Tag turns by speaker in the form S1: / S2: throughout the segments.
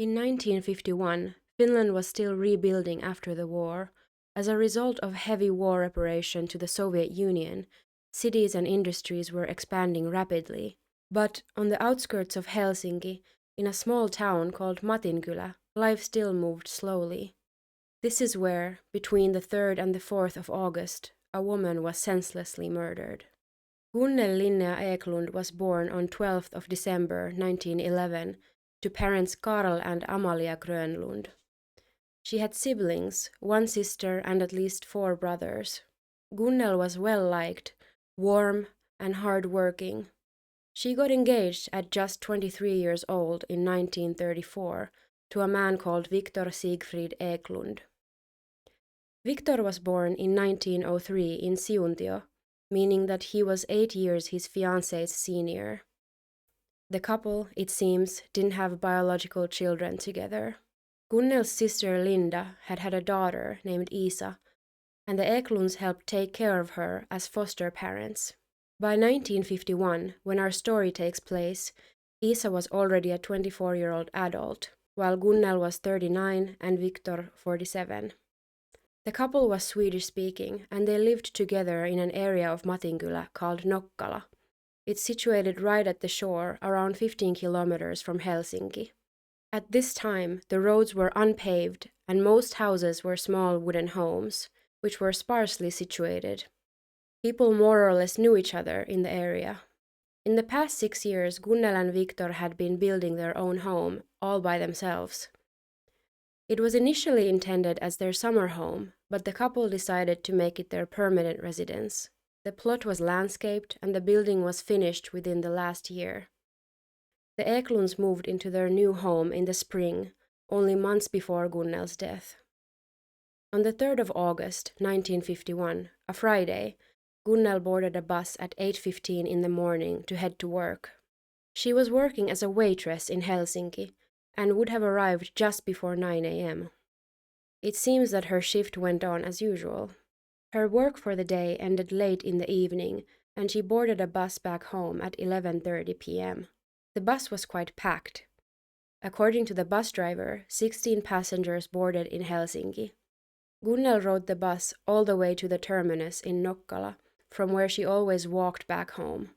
S1: In 1951, Finland was still rebuilding after the war. As a result of heavy war reparation to the Soviet Union, cities and industries were expanding rapidly. But on the outskirts of Helsinki, in a small town called Matinkylä, life still moved slowly. This is where, between the 3rd and the 4th of August, a woman was senselessly murdered. Gunnel Linnéa Eklund was born on 12th of December 1911 to parents Karl and Amalia Grönlund. She had siblings, one sister and at least 4 brothers. Gunnel was well-liked, warm and hard-working. She got engaged at just 23 years old in 1934 to a man called Victor Sigfrid Eklund. Victor was born in 1903 in Siuntio, meaning that he was 8 years his fiancée's senior. The couple, it seems, didn't have biological children together. Gunnel's sister Linda had a daughter named Isa, and the Eklunds helped take care of her as foster parents. By 1951, when our story takes place, Isa was already a 24-year-old adult, while Gunnel was 39 and Victor 47. The couple was Swedish-speaking, and they lived together in an area of Matinkylä called Nokkala. It's situated right at the shore, around 15 kilometers from Helsinki. At this time, the roads were unpaved, and most houses were small wooden homes, which were sparsely situated. People more or less knew each other in the area. In the past 6 years, Gunnel and Victor had been building their own home, all by themselves. It was initially intended as their summer home, but the couple decided to make it their permanent residence. The plot was landscaped and the building was finished within the last year. The Eklunds moved into their new home in the spring, only months before Gunnel's death. On the 3rd of August, 1951, a Friday, Gunnel boarded a bus at 8:15 in the morning to head to work. She was working as a waitress in Helsinki, and would have arrived just before 9 a.m. It seems that her shift went on as usual. Her work for the day ended late in the evening, and she boarded a bus back home at 11:30 p.m. The bus was quite packed. According to the bus driver, 16 passengers boarded in Helsinki. Gunnel rode the bus all the way to the terminus in Nokkala, from where she always walked back home.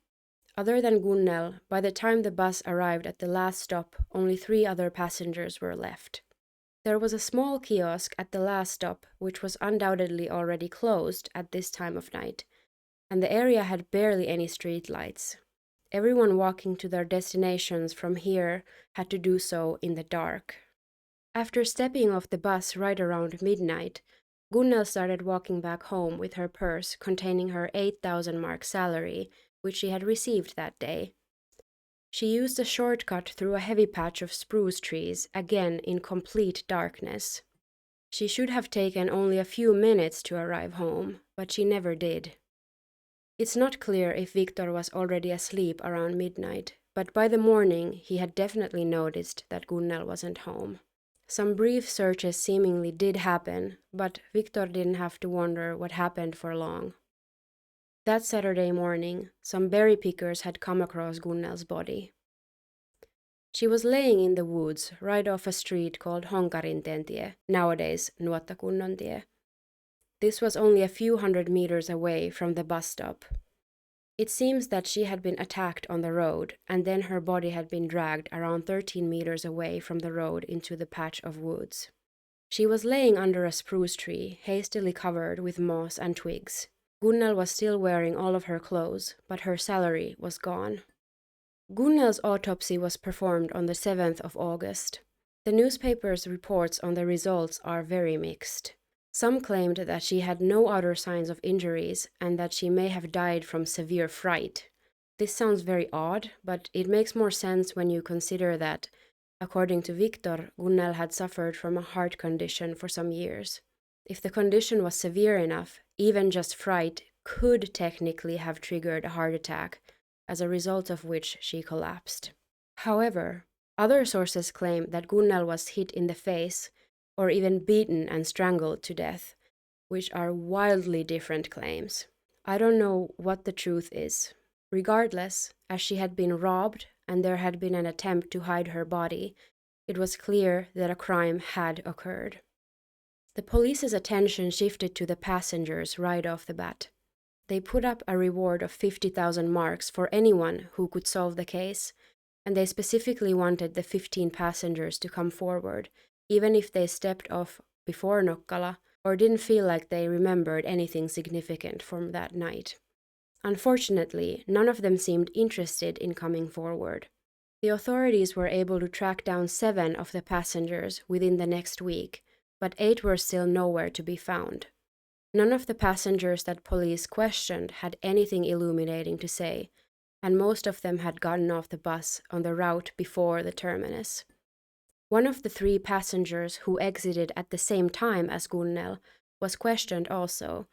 S1: Other than Gunnel, by the time the bus arrived at the last stop, only 3 other passengers were left. There was a small kiosk at the last stop, which was undoubtedly already closed at this time of night, and the area had barely any street lights. Everyone walking to their destinations from here had to do so in the dark. After stepping off the bus right around midnight, Gunnel started walking back home with her purse containing her 8,000 mark salary, which she had received that day. She used a shortcut through a heavy patch of spruce trees, again in complete darkness. She should have taken only a few minutes to arrive home, but she never did. It's not clear if Victor was already asleep around midnight, but by the morning he had definitely noticed that Gunnel wasn't home. Some brief searches seemingly did happen, but Victor didn't have to wonder what happened for long. That Saturday morning, some berry pickers had come across Gunnel's body. She was laying in the woods right off a street called Honkarintentie, nowadays Nuottakunnontie. This was only a few hundred meters away from the bus stop. It seems that she had been attacked on the road, and then her body had been dragged around 13 meters away from the road into the patch of woods. She was laying under a spruce tree, hastily covered with moss and twigs. Gunnel was still wearing all of her clothes, but her salary was gone. Gunnel's autopsy was performed on the 7th of August. The newspaper's reports on the results are very mixed. Some claimed that she had no other signs of injuries and that she may have died from severe fright. This sounds very odd, but it makes more sense when you consider that, according to Victor, Gunnel had suffered from a heart condition for some years. If the condition was severe enough, even just fright could technically have triggered a heart attack, as a result of which she collapsed. However, other sources claim that Gunnel was hit in the face or even beaten and strangled to death, which are wildly different claims. I don't know what the truth is. Regardless, as she had been robbed and there had been an attempt to hide her body, it was clear that a crime had occurred. The police's attention shifted to the passengers right off the bat. They put up a reward of 50,000 marks for anyone who could solve the case, and they specifically wanted the 15 passengers to come forward, even if they stepped off before Nokkala or didn't feel like they remembered anything significant from that night. Unfortunately, none of them seemed interested in coming forward. The authorities were able to track down 7 of the passengers within the next week, but 8 were still nowhere to be found. None of the passengers that police questioned had anything illuminating to say, and most of them had gotten off the bus on the route before the terminus. One of the 3 passengers who exited at the same time as Gunnel was questioned also,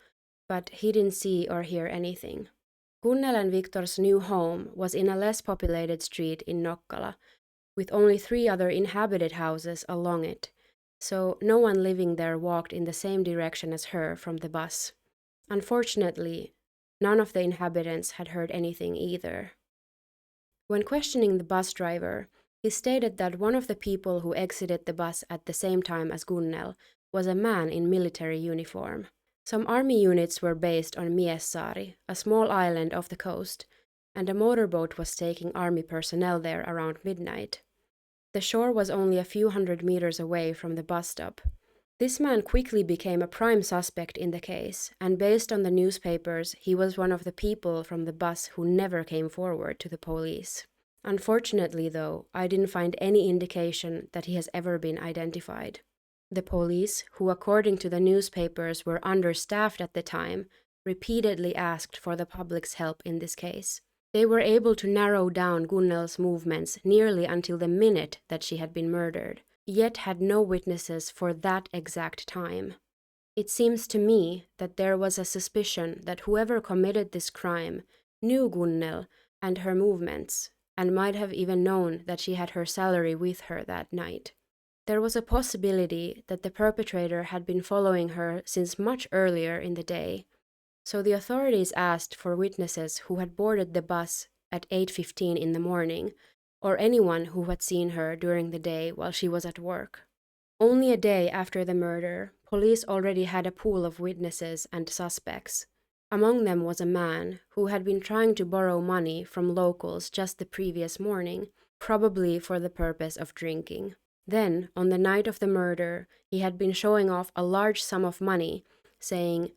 S1: but he didn't see or hear anything. Gunnel and Victor's new home was in a less populated street in Nokkala, with only 3 other inhabited houses along it, so no one living there walked in the same direction as her from the bus. Unfortunately, none of the inhabitants had heard anything either. When questioning the bus driver, he stated that one of the people who exited the bus at the same time as Gunnel was a man in military uniform. Some army units were based on Miessaari, a small island off the coast, and a motorboat was taking army personnel there around midnight. The shore was only a few hundred meters away from the bus stop. This man quickly became a prime suspect in the case, and based on the newspapers, he was one of the people from the bus who never came forward to the police. Unfortunately, though, I didn't find any indication that he has ever been identified. The police, who according to the newspapers were understaffed at the time, repeatedly asked for the public's help in this case. They were able to narrow down Gunnel's movements nearly until the minute that she had been murdered, yet had no witnesses for that exact time. It seems to me that there was a suspicion that whoever committed this crime knew Gunnel and her movements, and might have even known that she had her salary with her that night. There was a possibility that the perpetrator had been following her since much earlier in the day, so the authorities asked for witnesses who had boarded the bus at 8:15 in the morning, or anyone who had seen her during the day while she was at work. Only a day after the murder, police already had a pool of witnesses and suspects. Among them was a man who had been trying to borrow money from locals just the previous morning, probably for the purpose of drinking. Then, on the night of the murder, he had been showing off a large sum of money, saying,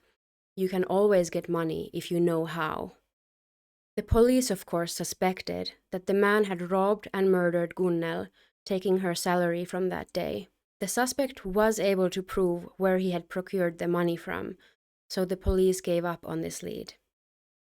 S1: "You can always get money if you know how." The police, of course, suspected that the man had robbed and murdered Gunnel, taking her salary from that day. The suspect was able to prove where he had procured the money from, so the police gave up on this lead.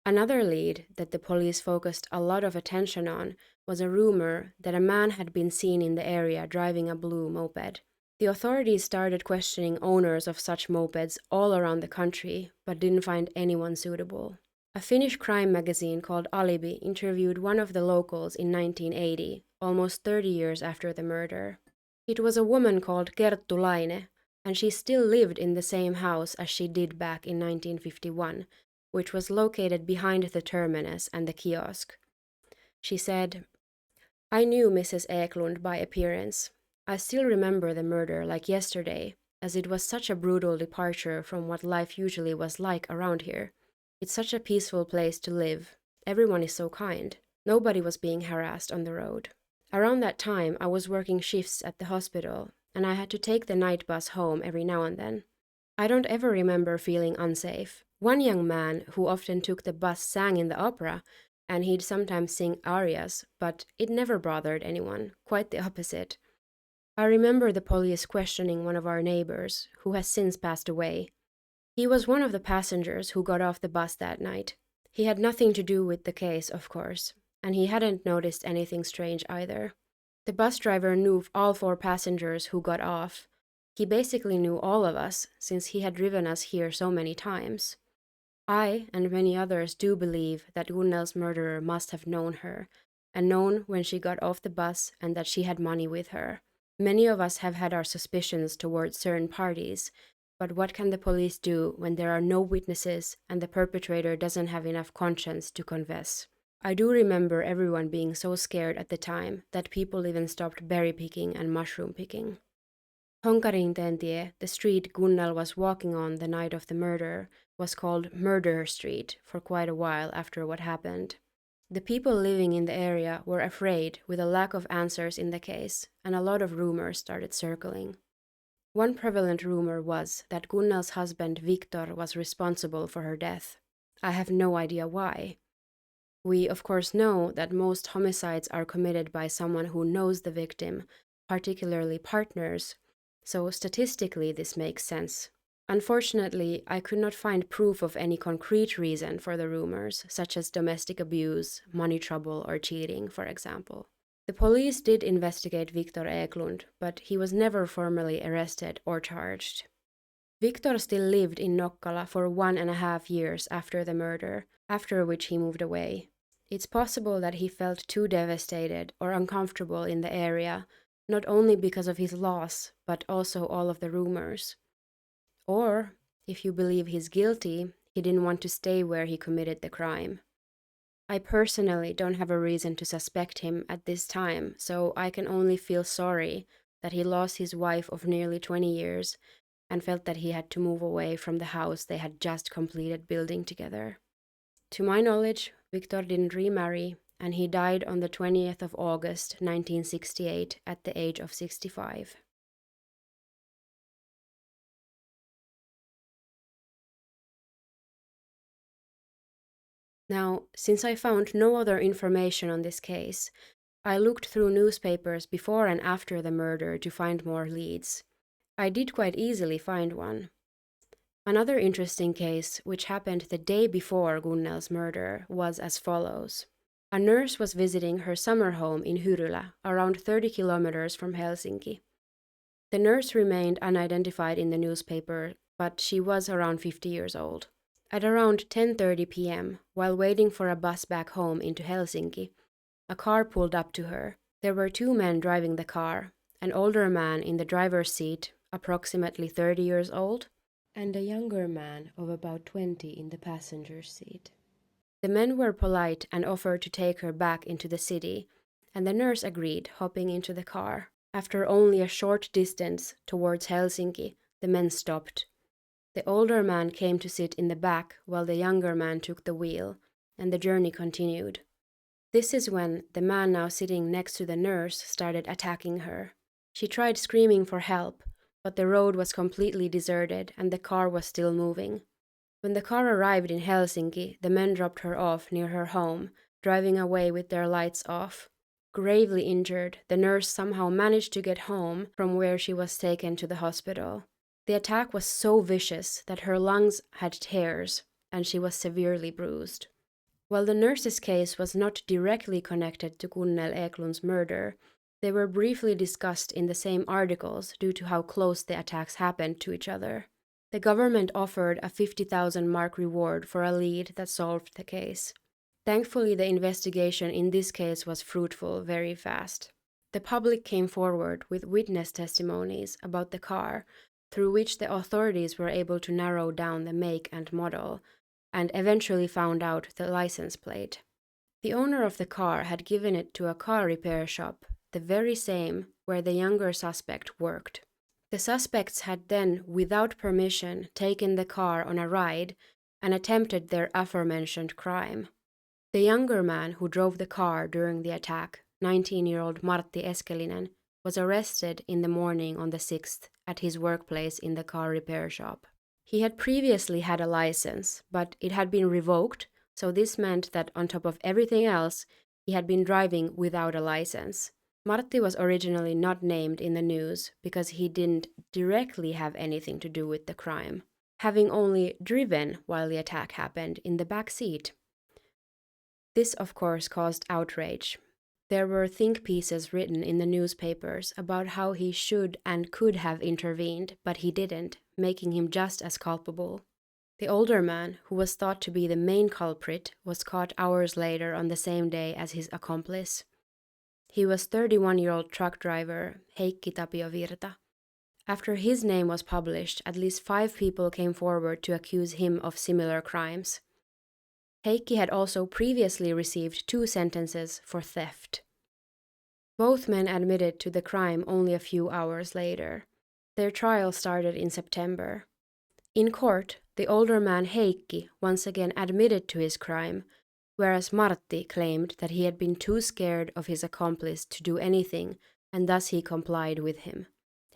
S1: Another lead that the police focused a lot of attention on was a rumor that a man had been seen in the area driving a blue moped. The authorities started questioning owners of such mopeds all around the country, but didn't find anyone suitable. A Finnish crime magazine called Alibi interviewed one of the locals in 1980, almost 30 years after the murder. It was a woman called Kerttu Laine, and she still lived in the same house as she did back in 1951, which was located behind the terminus and the kiosk. She said, "I knew Mrs. Eklund by appearance. I still remember the murder like yesterday, as it was such a brutal departure from what life usually was like around here. It's such a peaceful place to live. Everyone is so kind. Nobody was being harassed on the road. Around that time, I was working shifts at the hospital, and I had to take the night bus home every now and then. I don't ever remember feeling unsafe. One young man who often took the bus sang in the opera, and he'd sometimes sing arias, but it never bothered anyone, quite the opposite. I remember the police questioning one of our neighbors, who has since passed away. He was one of the passengers who got off the bus that night. He had nothing to do with the case, of course, and he hadn't noticed anything strange either. The bus driver knew all 4 passengers who got off. He basically knew all of us, since he had driven us here so many times. I and many others do believe that Gunnel's murderer must have known her, and known when she got off the bus and that she had money with her. Many of us have had our suspicions towards certain parties, but what can the police do when there are no witnesses and the perpetrator doesn't have enough conscience to confess? I do remember everyone being so scared at the time that people even stopped berry picking and mushroom picking. Honkarintentie, the street Gunnel was walking on the night of the murder, was called Murder Street for quite a while after what happened. The people living in the area were afraid with a lack of answers in the case, and a lot of rumors started circling. One prevalent rumor was that Gunnel's husband Victor was responsible for her death. I have no idea why. We, of course, know that most homicides are committed by someone who knows the victim, particularly partners, so statistically this makes sense. Unfortunately, I could not find proof of any concrete reason for the rumors, such as domestic abuse, money trouble, or cheating, for example. The police did investigate Victor Eklund, but he was never formally arrested or charged. Victor still lived in Nokkala for 1.5 years after the murder, after which he moved away. It's possible that he felt too devastated or uncomfortable in the area, not only because of his loss, but also all of the rumors. Or, if you believe he's guilty, he didn't want to stay where he committed the crime. I personally don't have a reason to suspect him at this time, so I can only feel sorry that he lost his wife of nearly 20 years and felt that he had to move away from the house they had just completed building together. To my knowledge, Victor didn't remarry, and he died on the 20th of August 1968 at the age of 65. Now, since I found no other information on this case, I looked through newspapers before and after the murder to find more leads. I did quite easily find one. Another interesting case, which happened the day before Gunnel's murder, was as follows. A nurse was visiting her summer home in Hyrylä, around 30 kilometers from Helsinki. The nurse remained unidentified in the newspaper, but she was around 50 years old. At around 10:30 p.m., while waiting for a bus back home into Helsinki, a car pulled up to her. There were two men driving the car, an older man in the driver's seat, approximately 30 years old, and a younger man of about 20 in the passenger's seat. The men were polite and offered to take her back into the city, and the nurse agreed, hopping into the car. After only a short distance towards Helsinki, the men stopped. The older man came to sit in the back while the younger man took the wheel, and the journey continued. This is when the man now sitting next to the nurse started attacking her. She tried screaming for help, but the road was completely deserted and the car was still moving. When the car arrived in Helsinki, the men dropped her off near her home, driving away with their lights off. Gravely injured, the nurse somehow managed to get home from where she was taken to the hospital. The attack was so vicious that her lungs had tears and she was severely bruised. While the nurse's case was not directly connected to Gunnel Eklund's murder, they were briefly discussed in the same articles due to how close the attacks happened to each other. The government offered a 50,000 mark reward for a lead that solved the case. Thankfully, the investigation in this case was fruitful very fast. The public came forward with witness testimonies about the car, through which the authorities were able to narrow down the make and model, and eventually found out the license plate. The owner of the car had given it to a car repair shop, the very same where the younger suspect worked. The suspects had then, without permission, taken the car on a ride and attempted their aforementioned crime. The younger man who drove the car during the attack, 19-year-old Martti Eskelinen, was arrested in the morning on the 6th at his workplace in the car repair shop. He had previously had a license, but it had been revoked, so this meant that on top of everything else, he had been driving without a license. Martti was originally not named in the news because he didn't directly have anything to do with the crime, having only driven while the attack happened in the back seat. This, of course, caused outrage. There were think pieces written in the newspapers about how he should and could have intervened, but he didn't, making him just as culpable. The older man, who was thought to be the main culprit, was caught hours later on the same day as his accomplice. He was 31-year-old truck driver Heikki Tapio Virta. After his name was published, at least 5 people came forward to accuse him of similar crimes. Heikki had also previously received 2 sentences for theft. Both men admitted to the crime only a few hours later. Their trial started in September. In court, the older man Heikki once again admitted to his crime, whereas Martti claimed that he had been too scared of his accomplice to do anything, and thus he complied with him.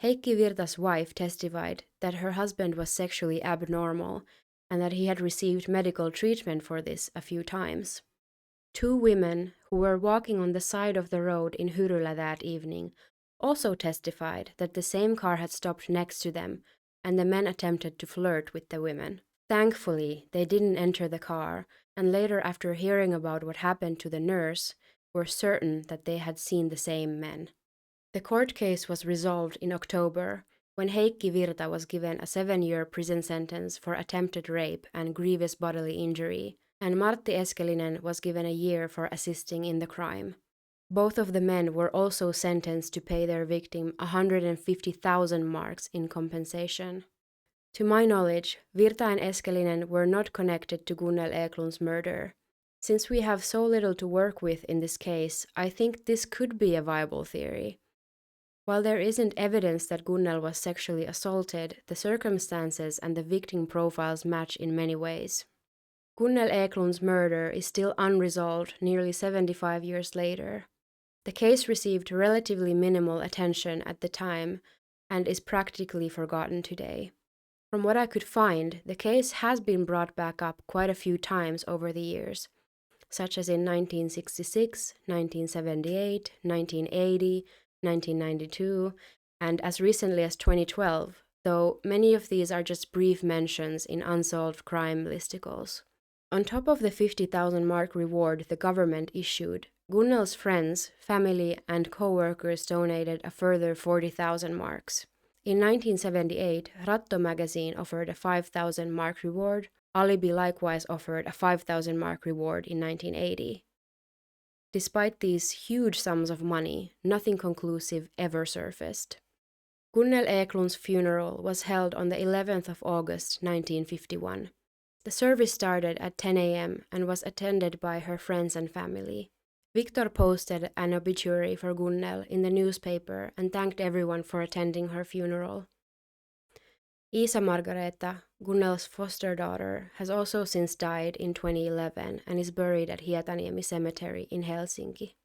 S1: Heikki Virta's wife testified that her husband was sexually abnormal and that he had received medical treatment for this a few times. 2 women who were walking on the side of the road in Hyrylä that evening also testified that the same car had stopped next to them and the men attempted to flirt with the women. Thankfully, they didn't enter the car, and later, after hearing about what happened to the nurse, were certain that they had seen the same men. The court case was resolved in October, when Heikki Virta was given a 7-year prison sentence for attempted rape and grievous bodily injury, and Martti Eskelinen was given a year for assisting in the crime. Both of the men were also sentenced to pay their victim 150,000 marks in compensation. To my knowledge, Virta and Eskelinen were not connected to Gunnel Eklund's murder. Since we have so little to work with in this case, I think this could be a viable theory. While there isn't evidence that Gunnel was sexually assaulted, the circumstances and the victim profiles match in many ways. Gunnel Eklund's murder is still unresolved nearly 75 years later. The case received relatively minimal attention at the time and is practically forgotten today. From what I could find, the case has been brought back up quite a few times over the years, such as in 1966, 1978, 1980, 1992, and as recently as 2012, though many of these are just brief mentions in unsolved crime listicles. On top of the 50,000 mark reward the government issued, Gunnel's friends, family, and co-workers donated a further 40,000 marks. In 1978, Ratto magazine offered a 5,000 mark reward. Alibi likewise offered a 5,000 mark reward in 1980. Despite these huge sums of money, nothing conclusive ever surfaced. Gunnel Eklund's funeral was held on the 11th of August 1951. The service started at 10 a.m. and was attended by her friends and family. Victor posted an obituary for Gunnel in the newspaper and thanked everyone for attending her funeral. Isa Margareta, Gunnel's foster daughter, has also since died in 2011 and is buried at Hietaniemi Cemetery in Helsinki.